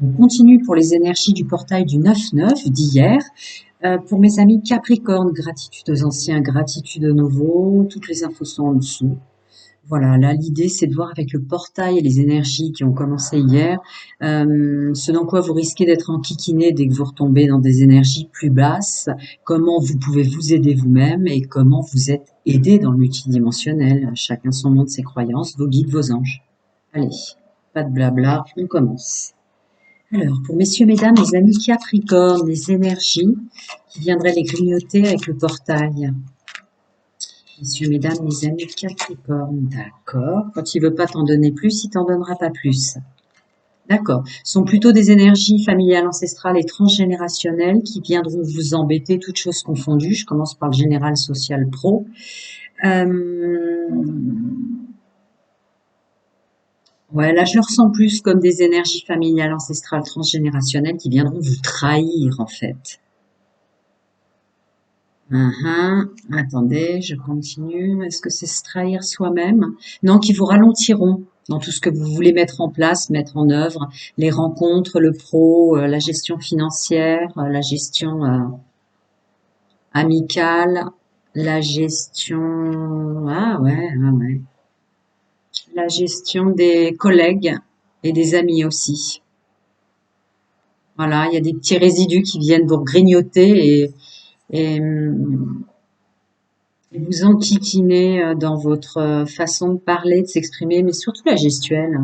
On continue pour les énergies du portail du 9-9 d'hier. Pour mes amis Capricorne, gratitude aux anciens, gratitude aux nouveaux. Toutes les infos sont en dessous. Voilà, là l'idée c'est de voir avec le portail et les énergies qui ont commencé hier, ce dans quoi vous risquez d'être enquiquiné dès que vous retombez dans des énergies plus basses, comment vous pouvez vous aider vous-même et comment vous êtes aidé dans le multidimensionnel. Chacun son monde, ses croyances, vos guides, vos anges. Allez, pas de blabla, on commence. Alors, pour messieurs, mesdames, les amis Capricorne, les énergies qui viendraient les grignoter avec le portail. Messieurs, mesdames, les amis Capricorne, d'accord. Quand il veut pas t'en donner plus, il t'en donnera pas plus. D'accord. Ce sont plutôt des énergies familiales, ancestrales et transgénérationnelles qui viendront vous embêter, toutes choses confondues. Je commence par le général social pro. Ouais, là, je le ressens plus comme des énergies familiales, ancestrales, transgénérationnelles qui viendront vous trahir, en fait. Attendez, je continue. Est-ce que c'est se trahir soi-même? Non, qui vous ralentiront dans tout ce que vous voulez mettre en place, mettre en œuvre, les rencontres, le pro, la gestion financière, la gestion amicale, la gestion, ouais, la gestion des collègues et des amis aussi. Voilà, il y a des petits résidus qui viennent vous grignoter et vous enquiquiner dans votre façon de parler, de s'exprimer, mais surtout la gestuelle.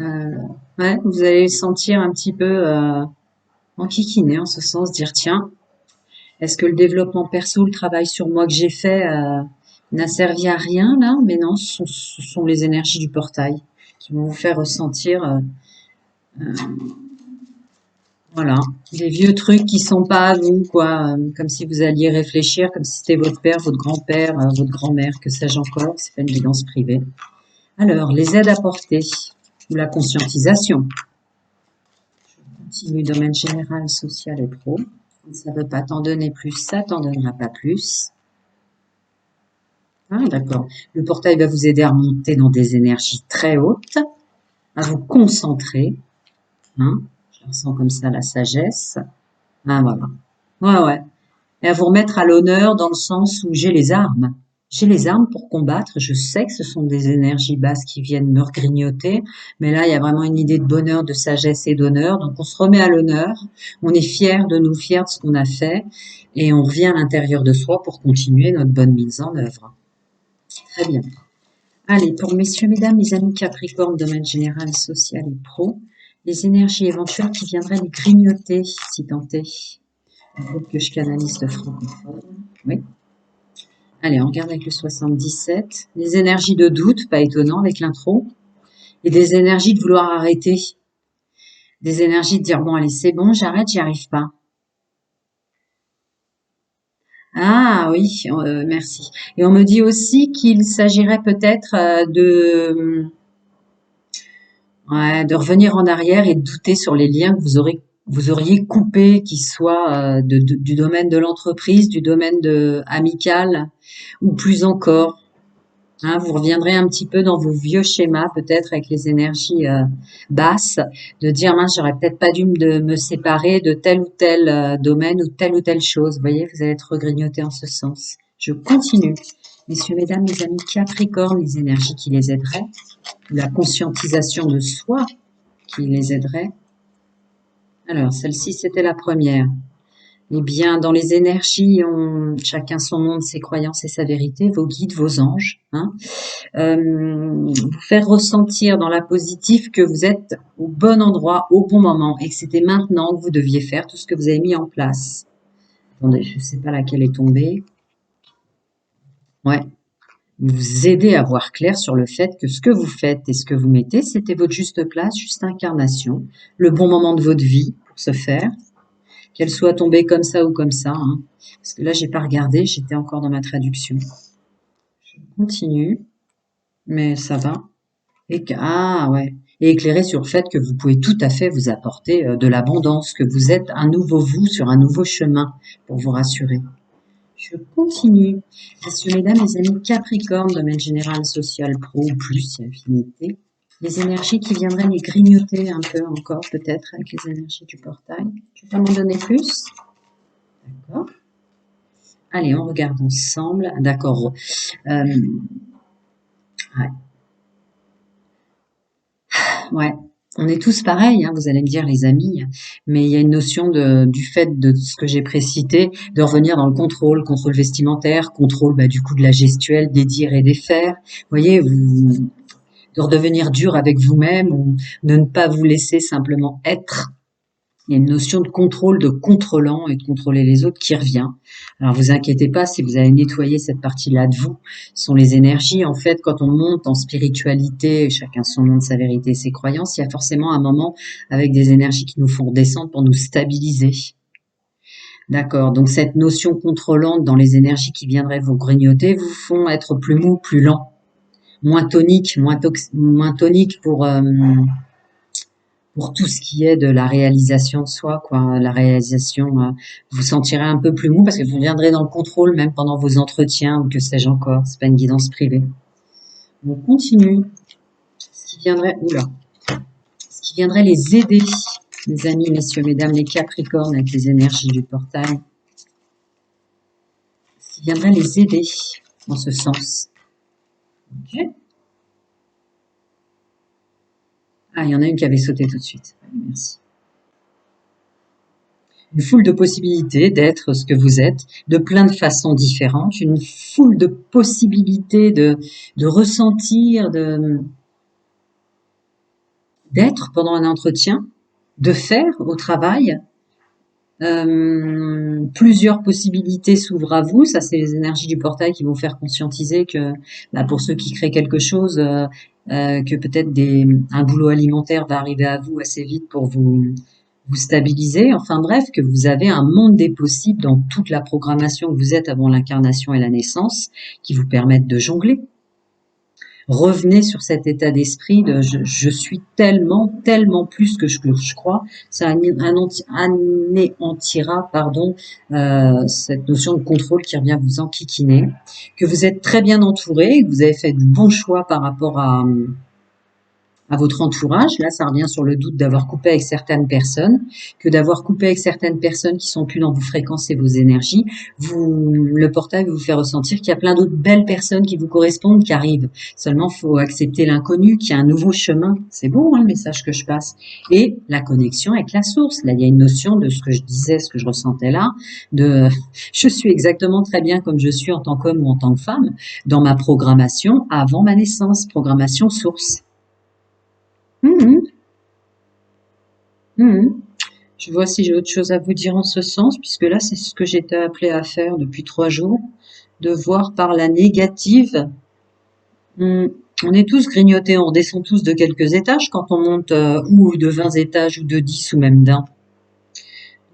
Euh, ouais, vous allez sentir un petit peu enquiquiné en ce sens, dire tiens, est-ce que le développement perso, le travail sur moi que j'ai fait n'a servi à rien là? Mais non, ce sont les énergies du portail qui vont vous faire ressentir euh, voilà, des vieux trucs qui sont pas à vous, quoi, comme si vous alliez réfléchir, comme si c'était votre père, votre grand-père, votre grand-mère, que sais-je encore, c'est pas une guidance privée. Alors, les aides apportées, ou la conscientisation. Je continue, domaine général, social et pro. Ça veut pas t'en donner plus, ça t'en donnera pas plus. Ah, d'accord. Le portail va vous aider à remonter dans des énergies très hautes, à vous concentrer, hein. Je ressens comme ça la sagesse. Ah, voilà. Ouais. Et à vous remettre à l'honneur dans le sens où j'ai les armes. J'ai les armes pour combattre. Je sais que ce sont des énergies basses qui viennent me regrignoter, mais là, il y a vraiment une idée de bonheur, de sagesse et d'honneur. Donc, on se remet à l'honneur. On est fier de nous, fier de ce qu'on a fait, et on revient à l'intérieur de soi pour continuer notre bonne mise en œuvre. Très bien. Allez, pour messieurs, mesdames, mes amis Capricorne, domaine général, social et pro, les énergies éventuelles qui viendraient les grignoter, si tant est. Faut que je canalise le francophone. Oui. Allez, on regarde avec le 77. Les énergies de doute, pas étonnant avec l'intro. Et des énergies de vouloir arrêter. Des énergies de dire, bon, allez, c'est bon, j'arrête, j'y arrive pas. Ah oui, merci. Et on me dit aussi qu'il s'agirait peut-être ouais, de revenir en arrière et de douter sur les liens que vous auriez coupés, qu'ils soient du domaine de l'entreprise, du domaine amical, ou plus encore. Hein, vous reviendrez un petit peu dans vos vieux schémas, peut-être avec les énergies basses, de dire mince, j'aurais peut-être pas dû me séparer de tel ou tel domaine ou telle chose. Vous voyez, vous allez être regrignoté en ce sens. Je continue. Messieurs, mesdames, mes amis Capricorne, les énergies qui les aideraient, la conscientisation de soi qui les aiderait. Alors, celle-ci, c'était la première. Eh bien, dans les énergies, chacun son monde, ses croyances et sa vérité, vos guides, vos anges, hein, vous faire ressentir dans la positive que vous êtes au bon endroit, au bon moment, et que c'était maintenant que vous deviez faire tout ce que vous avez mis en place. Attendez, je ne sais pas laquelle est tombée. Ouais. Vous aider à voir clair sur le fait que ce que vous faites et ce que vous mettez, c'était votre juste place, juste incarnation, le bon moment de votre vie pour se faire, qu'elle soit tombée comme ça ou comme ça, hein. Parce que là, j'ai pas regardé, j'étais encore dans ma traduction. Je continue, mais ça va. Ah ouais. Et éclairer sur le fait que vous pouvez tout à fait vous apporter de l'abondance, que vous êtes un nouveau vous sur un nouveau chemin, pour vous rassurer. Je continue. Messieurs, mesdames, mes amis Capricorne, domaine général, social, pro, plus, affinité. Les énergies qui viendraient les grignoter un peu encore, peut-être, avec les énergies du portail. Tu peux m'en donner plus? D'accord. Allez, on regarde ensemble. D'accord. Euh, ouais. Ouais. On est tous pareils, hein, vous allez me dire les amis, mais il y a une notion du fait de ce que j'ai précité, de revenir dans le contrôle vestimentaire, contrôle du coup de la gestuelle, des dires et des faire. Vous voyez, de redevenir dur avec vous-même ou de ne pas vous laisser simplement être. Il y a une notion de contrôle, de contrôlant et de contrôler les autres qui revient. Alors vous inquiétez pas si vous avez nettoyé cette partie-là de vous. Ce sont les énergies. En fait, quand on monte en spiritualité, chacun son monde, sa vérité, ses croyances, il y a forcément un moment avec des énergies qui nous font descendre pour nous stabiliser. D'accord. Donc cette notion contrôlante dans les énergies qui viendraient vous grignoter vous font être plus mou, plus lent, moins tonique, moins tonique pour tout ce qui est de la réalisation de soi, quoi. La réalisation, vous sentirez un peu plus mou parce que vous viendrez dans le contrôle même pendant vos entretiens ou que sais-je encore. C'est pas une guidance privée. On continue. Ce qui viendrait, oula, ce qui viendrait les aider, mes amis, messieurs, mesdames, les Capricornes avec les énergies du portail. Ce qui viendrait les aider dans ce sens. Ok. Ah, il y en a une qui avait sauté tout de suite. Merci. Une foule de possibilités d'être ce que vous êtes, de plein de façons différentes, une foule de possibilités de ressentir, d'être pendant un entretien, de faire au travail. Plusieurs possibilités s'ouvrent à vous. Ça, c'est les énergies du portail qui vont faire conscientiser que, pour ceux qui créent quelque chose, que peut-être un boulot alimentaire va arriver à vous assez vite pour vous stabiliser. Enfin bref, que vous avez un monde des possibles dans toute la programmation que vous êtes avant l'incarnation et la naissance, qui vous permettent de jongler. Revenez sur cet état d'esprit de je suis tellement, tellement plus que je crois. Ça anéantira, cette notion de contrôle qui revient vous enquiquiner. Que vous êtes très bien entouré, que vous avez fait du bon choix par rapport à votre entourage. Là, ça revient sur le doute d'avoir coupé avec certaines personnes, que d'avoir coupé avec certaines personnes qui sont plus dans vos fréquences et vos énergies. Le portail vous fait ressentir qu'il y a plein d'autres belles personnes qui vous correspondent, qui arrivent. Seulement, faut accepter l'inconnu, qu'il y a un nouveau chemin. C'est beau, hein, le message que je passe. Et la connexion avec la source. Là, il y a une notion de ce que je disais, ce que je ressentais là, de je suis exactement très bien comme je suis en tant qu'homme ou en tant que femme, dans ma programmation avant ma naissance, programmation source. Mmh. Mmh. Je vois si j'ai autre chose à vous dire en ce sens, puisque là, c'est ce que j'étais appelée à faire depuis 3 jours, de voir par la négative. On est tous grignotés, on descend tous de quelques étages quand on monte, ou de 20 étages, ou de 10, ou même d'un.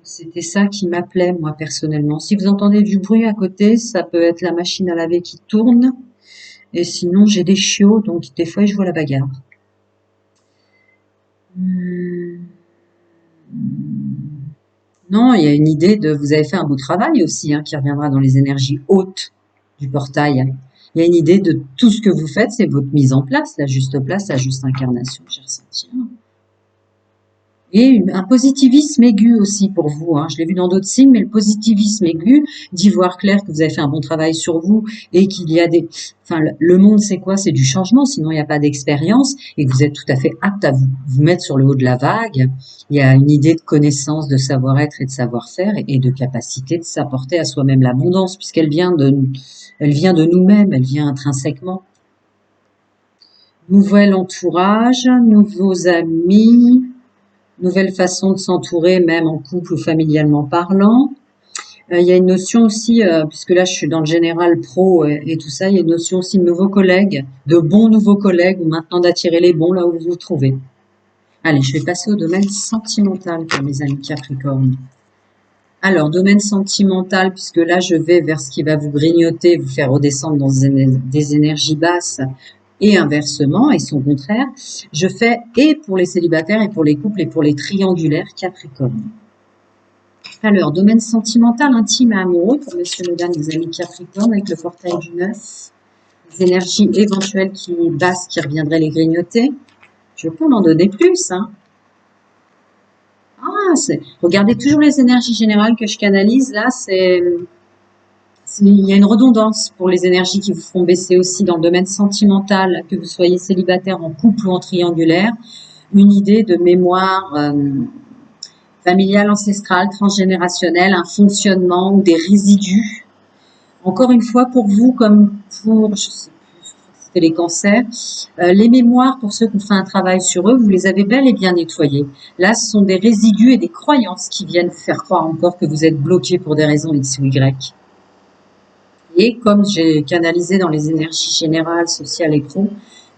C'était ça qui m'appelait, moi, personnellement. Si vous entendez du bruit à côté, ça peut être la machine à laver qui tourne, et sinon, j'ai des chiots, donc des fois, je vois la bagarre. Mmh. Non, il y a une idée de vous avez fait un beau travail aussi, hein, qui reviendra dans les énergies hautes du portail. Il y a une idée de tout ce que vous faites, c'est votre mise en place, la juste incarnation, j'ai ressenti. Et un positivisme aigu aussi pour vous, hein. Je l'ai vu dans d'autres signes, mais le positivisme aigu, d'y voir clair que vous avez fait un bon travail sur vous et qu'il y a le monde c'est quoi? C'est du changement, sinon il n'y a pas d'expérience et que vous êtes tout à fait apte à vous mettre sur le haut de la vague. Il y a une idée de connaissance, de savoir-être et de savoir-faire et de capacité de s'apporter à soi-même l'abondance elle vient de nous-mêmes, elle vient intrinsèquement. Nouvel entourage, nouveaux amis, nouvelle façon de s'entourer, même en couple ou familialement parlant. Il y a une notion aussi, puisque là je suis dans le général pro et tout ça, il y a une notion aussi de nouveaux collègues, de bons nouveaux collègues, ou maintenant d'attirer les bons là où vous vous trouvez. Allez, je vais passer au domaine sentimental pour mes amis Capricorne. Alors, domaine sentimental, puisque là je vais vers ce qui va vous grignoter, vous faire redescendre dans des énergies basses, et inversement, et son contraire, je fais et pour les célibataires, et pour les couples, et pour les triangulaires Capricorne. Alors, domaine sentimental, intime et amoureux, pour messieurs, mesdames, les amis Capricorne, avec le portail du 9, les énergies éventuelles basses qui reviendraient les grignoter. Je peux m'en donner plus, hein. Ah, regardez toujours les énergies générales que je canalise. Là, il y a une redondance pour les énergies qui vous font baisser aussi dans le domaine sentimental, que vous soyez célibataire, en couple ou en triangulaire. Une idée de mémoire familiale, ancestrale, transgénérationnelle, un fonctionnement ou des résidus. Encore une fois, pour vous, comme pour, je sais plus, c'était les cancers, les mémoires, pour ceux qui ont fait un travail sur eux, vous les avez bel et bien nettoyés. Là, ce sont des résidus et des croyances qui viennent vous faire croire encore que vous êtes bloqué pour des raisons X ou Y. Et comme j'ai canalisé dans les énergies générales, sociales et pro,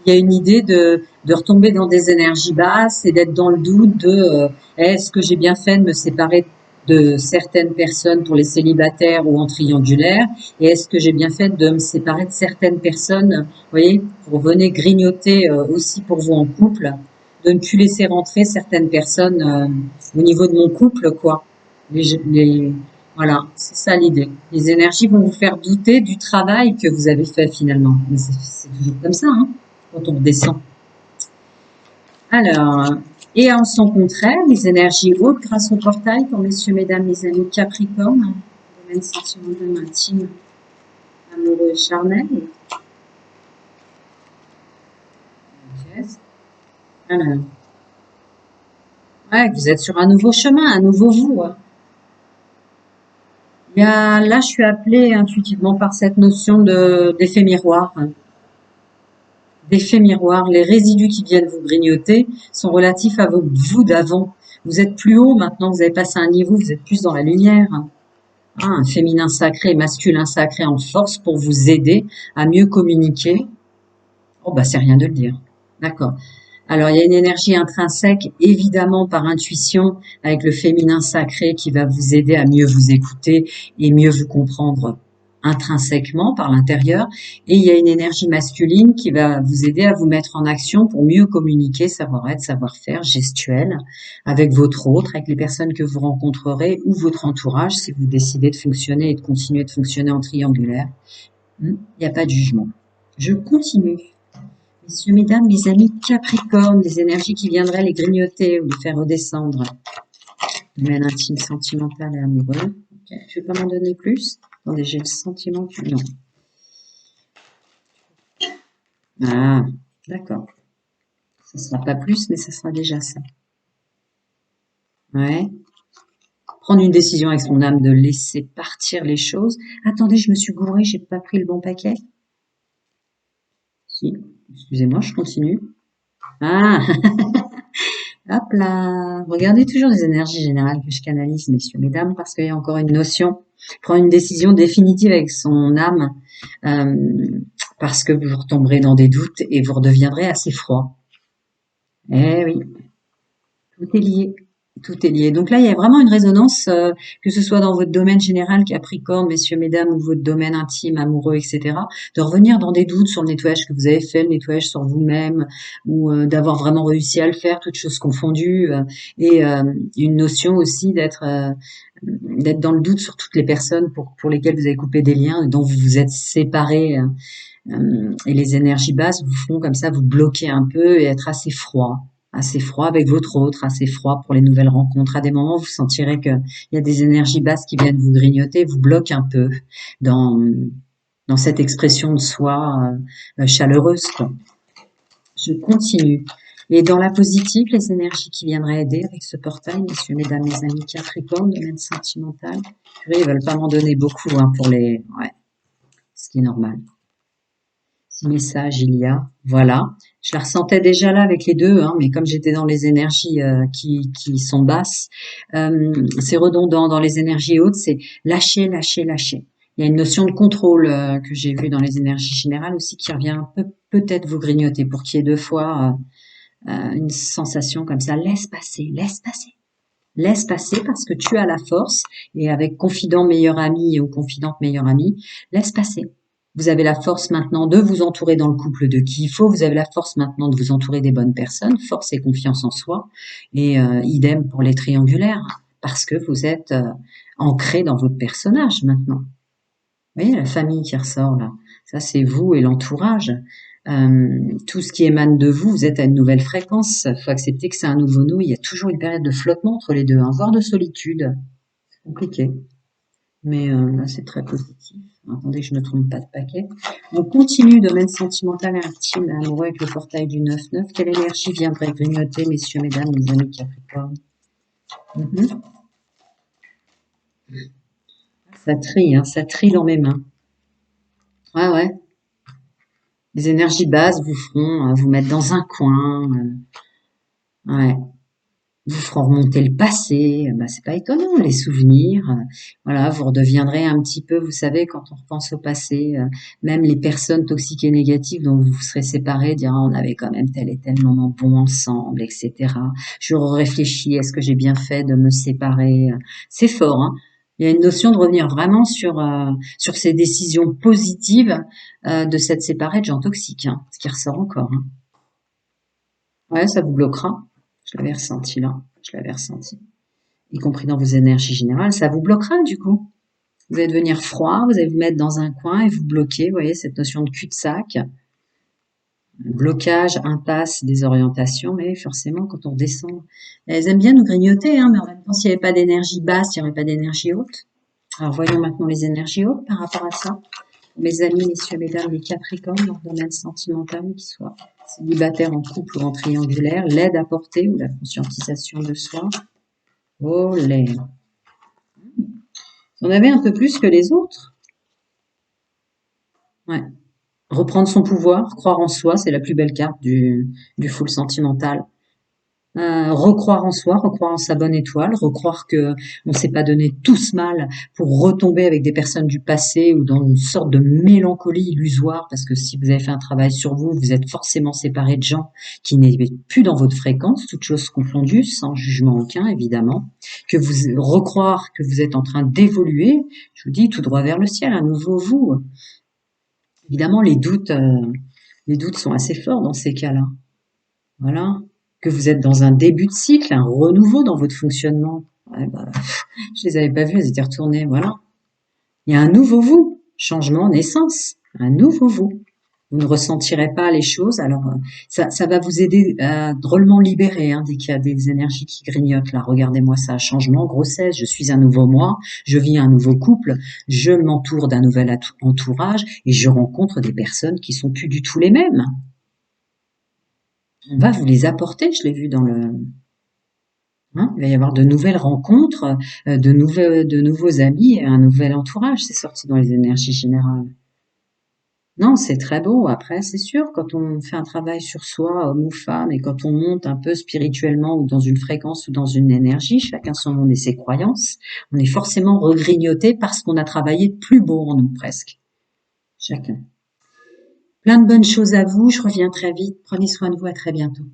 il y a une idée de retomber dans des énergies basses et d'être dans le doute de est-ce que j'ai bien fait de me séparer de certaines personnes pour les célibataires ou en triangulaire, et est-ce que j'ai bien fait de me séparer de certaines personnes, vous voyez, pour venir grignoter aussi pour vous en couple, de ne plus laisser rentrer certaines personnes au niveau de mon couple, quoi. Les, voilà, c'est ça l'idée. Les énergies vont vous faire douter du travail que vous avez fait finalement. Mais c'est toujours comme ça, hein, quand on descend. Alors, et en son contraire, les énergies hautes grâce au portail pour messieurs, mesdames, les amis Capricorne, domaine sentimental intime, amoureux et charnel. Ok. Alors, ouais, vous êtes sur un nouveau chemin, un nouveau vous. Hein. Là, je suis appelée intuitivement par cette notion d'effet miroir. Hein. D'effet miroir. Les résidus qui viennent vous grignoter sont relatifs à vous d'avant. Vous êtes plus haut maintenant, vous avez passé un niveau, vous êtes plus dans la lumière. Ah, un féminin sacré, masculin sacré en force pour vous aider à mieux communiquer. Oh bah c'est rien de le dire. D'accord. Alors il y a une énergie intrinsèque, évidemment par intuition, avec le féminin sacré qui va vous aider à mieux vous écouter et mieux vous comprendre intrinsèquement par l'intérieur. Et il y a une énergie masculine qui va vous aider à vous mettre en action pour mieux communiquer, savoir-être, savoir-faire, gestuel, avec votre autre, avec les personnes que vous rencontrerez ou votre entourage si vous décidez de fonctionner et de continuer de fonctionner en triangulaire. Il n'y a pas de jugement. Je continue. Messieurs, mesdames, les amis Capricorne, les énergies qui viendraient les grignoter ou les faire redescendre. Domaine intime, sentimental et amoureux. Okay. Je ne vais pas m'en donner plus. Attendez, j'ai le sentiment que... Non. Ah, d'accord. Ça ne sera pas plus, mais ça sera déjà ça. Ouais. Prendre une décision avec son âme de laisser partir les choses. Attendez, je me suis gourée, j'ai pas pris le bon paquet. Si. Excusez-moi, je continue. Ah Hop là, regardez toujours les énergies générales que je canalise, messieurs, mesdames, parce qu'il y a encore une notion. Prendre une décision définitive avec son âme, parce que vous retomberez dans des doutes et vous redeviendrez assez froid. Eh oui, tout est lié. Tout est lié. Donc là, il y a vraiment une résonance, que ce soit dans votre domaine général Capricorne, messieurs, mesdames, ou votre domaine intime, amoureux, etc., de revenir dans des doutes sur le nettoyage que vous avez fait, le nettoyage sur vous-même, ou d'avoir vraiment réussi à le faire, toutes choses confondues, et une notion aussi d'être dans le doute sur toutes les personnes pour lesquelles vous avez coupé des liens, et dont vous vous êtes séparés, et les énergies basses vous font comme ça vous bloquer un peu et être assez froid avec votre autre, assez froid pour les nouvelles rencontres. À des moments, vous sentirez qu'il y a des énergies basses qui viennent vous grignoter, vous bloquent un peu dans, dans cette expression de soi chaleureuse, quoi. Je continue. Et dans la positive, les énergies qui viendraient aider avec ce portail, messieurs, mesdames, mes amis Capricorne, domaine sentimental. Purée, ils veulent pas m'en donner beaucoup pour les... Ouais, ce qui est normal. Si message il y a, voilà. Je la ressentais déjà là avec les deux, mais comme j'étais dans les énergies qui sont basses, c'est redondant. Dans les énergies hautes, c'est lâcher, lâcher, lâcher. Il y a une notion de contrôle que j'ai vue dans les énergies générales aussi qui revient un peu, peut-être vous grignoter pour qu'il y ait deux fois une sensation comme ça. Laisse passer, laisse passer. Laisse passer parce que tu as la force et avec confident meilleur ami ou confidente meilleure amie, laisse passer. Vous avez la force maintenant de vous entourer dans le couple de qui il faut. Vous avez la force maintenant de vous entourer des bonnes personnes. Force et confiance en soi. Et idem pour les triangulaires. Parce que vous êtes ancré dans votre personnage maintenant. Vous voyez la famille qui ressort là. Ça c'est vous et l'entourage. Tout ce qui émane de vous, vous êtes à une nouvelle fréquence. Il faut accepter que c'est un nouveau nous. Il y a toujours une période de flottement entre les deux, hein, voire de solitude. C'est compliqué. Mais là, c'est très positif. Attendez que je ne trompe pas de paquet. On continue, domaine sentimental et intime, amoureux avec le portail du 9-9. Quelle énergie viendrait grignoter, messieurs, mesdames, mes amis Capricorne? Mhm. Ça trie dans mes mains. Ouais, ouais. Les énergies basses vous feront vous mettre dans un coin. Ouais. Vous feront remonter le passé, bah, c'est pas étonnant, les souvenirs, voilà, vous redeviendrez un petit peu, vous savez, quand on repense au passé, même les personnes toxiques et négatives dont vous vous serez séparés, dire: «Ah, on avait quand même tel et tel moment bon ensemble, et cetera. Je réfléchis, est-ce que j'ai bien fait de me séparer?» C'est fort, hein. Il y a une notion de revenir vraiment sur ces décisions positives, de s'être séparé de gens toxiques, hein, ce qui ressort encore, hein. Ouais, ça vous bloquera. Je l'avais ressenti là, je l'avais ressenti. Y compris dans vos énergies générales, ça vous bloquera du coup. Vous allez devenir froid, vous allez vous mettre dans un coin et vous bloquer, vous voyez, cette notion de cul-de-sac, blocage, impasse, désorientation, mais forcément quand on redescend, elles aiment bien nous grignoter, hein, mais en même temps, s'il n'y avait pas d'énergie basse, il n'y aurait pas d'énergie haute. Alors voyons maintenant les énergies hautes par rapport à ça. Mes amis, messieurs, mesdames, les Capricornes, leur domaine sentimental, qu'ils soient célibataires, en couple ou en triangulaire, l'aide apportée ou la conscientisation de soi. Oh, les... On avait un peu plus que les autres. Ouais. Reprendre son pouvoir, croire en soi, c'est la plus belle carte du full sentimental. Recroire en soi, recroire en sa bonne étoile, recroire que on s'est pas donné tout ce mal pour retomber avec des personnes du passé ou dans une sorte de mélancolie illusoire, parce que si vous avez fait un travail sur vous, vous êtes forcément séparé de gens qui n'étaient plus dans votre fréquence, toutes choses confondues, sans jugement aucun évidemment, que vous recroire que vous êtes en train d'évoluer, je vous dis tout droit vers le ciel, un nouveau vous. Évidemment, les doutes sont assez forts dans ces cas-là. Voilà. Que vous êtes dans un début de cycle, un renouveau dans votre fonctionnement. Ouais, bah, je les avais pas vus, elles étaient retournées. Voilà. Il y a un nouveau vous. Changement, naissance. Un nouveau vous. Vous ne ressentirez pas les choses. Alors, ça va vous aider à drôlement libérer, hein, dès qu'il y a des énergies qui grignotent. Là, regardez-moi ça. Changement, grossesse. Je suis un nouveau moi. Je vis un nouveau couple. Je m'entoure d'un nouvel entourage et je rencontre des personnes qui sont plus du tout les mêmes. On va vous les apporter. Je l'ai vu dans le, hein, il va y avoir de nouvelles rencontres, de nouveaux amis, un nouvel entourage. C'est sorti dans les énergies générales. Non, c'est très beau. Après, c'est sûr, quand on fait un travail sur soi, homme ou femme, et quand on monte un peu spirituellement ou dans une fréquence ou dans une énergie, chacun son monde et ses croyances, on est forcément regrignoté parce qu'on a travaillé de plus beau en nous, presque. Chacun. Plein de bonnes choses à vous. Je reviens très vite. Prenez soin de vous. À très bientôt.